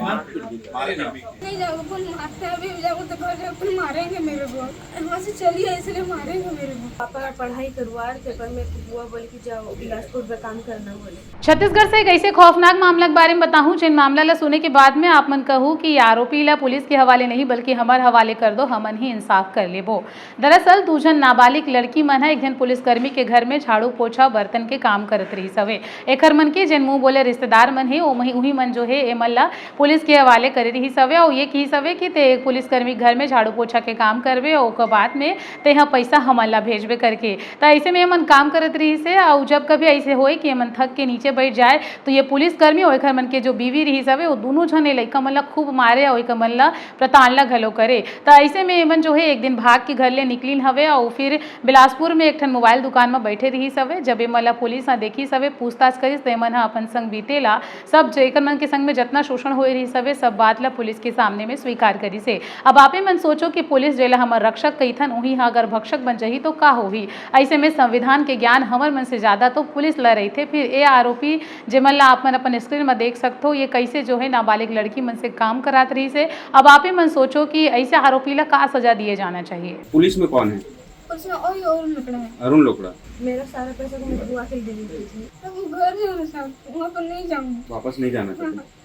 नहीं जाओ, कौन मारते हैं? अभी जाओ तो घर जाओ, कौन मारेंगे मेरे को? यहाँ से चलिए, इसलिए मारेंगे मेरे को। पापा पढ़ाई करवा रहे थे, पर मेरे को बुआ बोले कि जाओ बिलासपुर में काम करना बोले। छत्तीसगढ़ से एक ऐसे खौफनाक मामला के बारे में बताऊं जिन मामला ला सुने के बाद में आप मन कहूँ कि आरोपी ला पुलिस के हवाले नहीं बल्कि हमार हवाले कर दो, हमन ही इंसाफ कर लेबो। दरअसल दू जन नाबालिग लड़की मन है एक जन पुलिसकर्मी के घर में झाड़ू पोछा बर्तन के काम करत रही सवे। एकर मन के जिन मुंह बोले रिश्तेदार मन है उही मन जो है एमन ला पुलिस के हवाले करे रही सवे और ये कही सवे कि ते पुलिसकर्मी घर में झाड़ू पोछा के काम करवे और ओकर बाद में ते यहाँ पैसा हमन ला भेजबे करके। तो ऐसे में एमन काम करत रही से और जब कभी ऐसे होए कि एमन थक के नीचे बैठ जाए तो ये पुलिसकर्मी और एकर मन के जो बीवी रही सवे वो दोनों जने लइका मन ला खूब मारे और एकर मन ला प्रताड़ना घलो करे। तो ऐसे में एमन जो है एक दिन भाग के घर ले निकलिन हवे और फिर बिलासपुर में एक ठन मोबाइल दुकान में बैठे रही सवे। जब एमन ला पुलिस देखी सवे पूछताछ करिस तो एमन अपन संग बीतेला सब एकर मन के संग में जितना शोषण होए रही सवे सब बात ला पुलिस के सामने में स्वीकार करी से। अब आपे मन सोचो कि पुलिस जेला हमर रक्षक कहीथन उही हा अगर भक्षक बन जाही तो का होही। ऐसे में संविधान के ज्ञान हमर मन से ज्यादा तो पुलिस ला रही थे। फिर ये आरोपी जेमन ला आप मन अपन स्क्रीन में देख सकते हो ये कैसे जो है नाबालिग लड़की मन से काम करात रही से। अब आप ही मन सोचो कि ऐसे आरोपी ला का सजा दिए जाना चाहिए। पुलिस में कौन है? उसमें और लकड़ा है। अरुण लोकड़ा। मेरा सारा पैसा तो मेरी बुआ के दे दी थी। अब घर जाना साहब, वहाँ पर नहीं जाऊँगी। वापस नहीं जाना चाहते?